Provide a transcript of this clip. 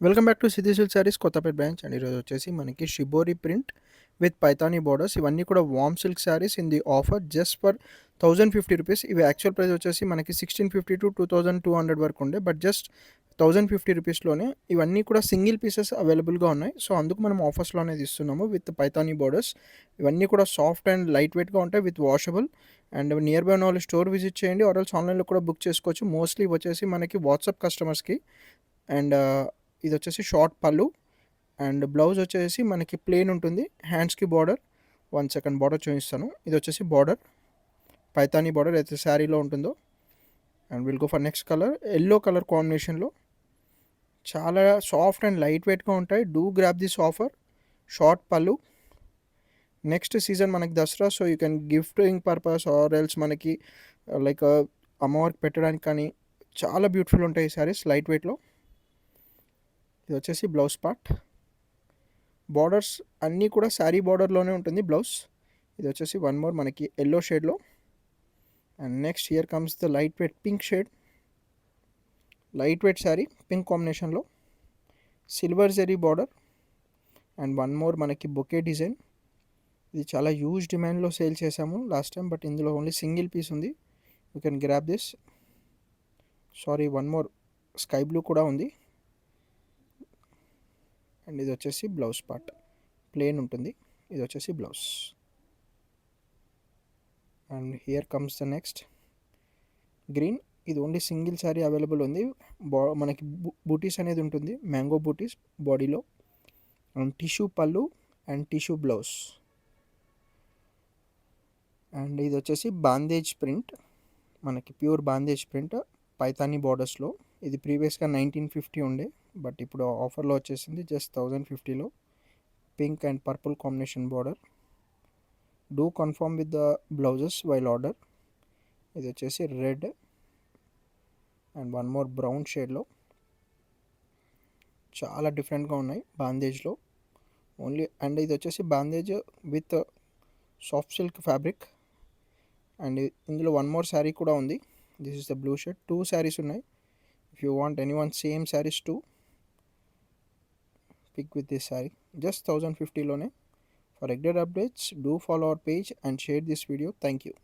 Welcome back to City Silk sarees Kothapet branch and ఈరోజు వచ్చేసి మనకి shibori print with Paithani borders ఇవన్నీ కూడా వామ్ silk sarees in the offer just for 1050 rupees. ఇవి యాక్చువల్ ప్రైస్ వచ్చేసి మనకి 1650 టు 2200 వరకు ఉండే, బట్ జస్ట్ 1050 రూపీస్లోనే ఇవన్నీ కూడా సింగిల్ పీసెస్ అవైలబుల్గా ఉన్నాయి. సో అందుకు మనం ఆఫర్స్లో అనేది ఇస్తున్నాము విత్ పైతానీ బార్డర్స్. ఇవన్నీ కూడా సాఫ్ట్ అండ్ లైట్ వెయిట్గా ఉంటాయి with washable. And near by ఉన్న వాళ్ళు స్టోర్ విజిట్ చేయండి, ఆర్ఎల్స్ ఆన్లైన్లో కూడా బుక్ చేసుకోవచ్చు. మోస్ట్లీ వచ్చేసి మనకి వాట్సాప్ కస్టమర్స్కి. అండ్ ఇది వచ్చేసి షార్ట్ పళ్ళు అండ్ బ్లౌజ్ వచ్చేసి మనకి ప్లెయిన్ ఉంటుంది. హ్యాండ్స్కి బార్డర్, 1 సెకండ్ బార్డర్ చూపిస్తాను. ఇది వచ్చేసి బార్డర్, పైతానీ బార్డర్ అయితే శారీలో ఉంటుందో. And will go for next colour, yellow colour కాంబినేషన్లో చాలా సాఫ్ట్ అండ్ లైట్ వెయిట్గా ఉంటాయి. Do grab this offer. Short పళ్ళు. నెక్స్ట్ సీజన్ మనకి Dasara, so you can gifting purpose or else మనకి లైక్ అమ్మవారికి పెట్టడానికి కానీ చాలా బ్యూటిఫుల్ ఉంటాయి ఈ శారీస్ లైట్ వెయిట్లో. ఇది వచ్చేసి బ్లౌజ్ పార్ట్. బార్డర్స్ అన్నీ కూడా శారీ బార్డర్లోనే ఉంటుంది బ్లౌజ్. ఇది వచ్చేసి వన్ మోర్ మనకి ఎల్లో షేడ్లో. And next here comes the light weight pink shade. Light weight saree pink కాంబినేషన్లో, silver zari border and one more మనకి బొకే డిజైన్. ఇది చాలా హ్యూజ్ డిమాండ్లో సేల్ చేసాము లాస్ట్ టైం, బట్ ఇందులో ఓన్లీ సింగిల్ పీస్ ఉంది. You can grab this. Saree, one more sky blue కూడా ఉంది. అండ్ ఇది వచ్చేసి బ్లౌజ్ పార్ట్, ప్లెయిన్ ఉంటుంది. ఇది వచ్చేసి blouse. And here comes the next green. ఇది ఓన్లీ సింగిల్ శారీ అవైలబుల్ ఉంది. మనకి బూటీస్ అనేది ఉంటుంది, మ్యాంగో బూటీస్ బాడీలో. And tissue pallu and tissue blouse. And ఇది వచ్చేసి బాందేజ్ ప్రింట్, మనకి ప్యూర్ బాందేజ్ ప్రింట్ పైతానీ బార్డర్స్లో. ఇది ప్రీవియస్గా 1950 ఉండే, బట్ ఇప్పుడు ఆఫర్లో వచ్చేసింది జస్ట్ 1050లో. Pink and purple combination border. Do confirm with the blouses while order. ఇది వచ్చేసి red and one more brown షేడ్లో. చాలా డిఫరెంట్గా ఉన్నాయి బాందేజ్లో ఓన్లీ. అండ్ ఇది వచ్చేసి bandhej with soft silk fabric. And ఇందులో వన్ మోర్ శారీ కూడా ఉంది. This is the blue shade. 2 sarees ఉన్నాయి. If you want any one same sarees to pick with this saree, just 1050లోనే. For regular updates, do follow our page and share this video. Thank you.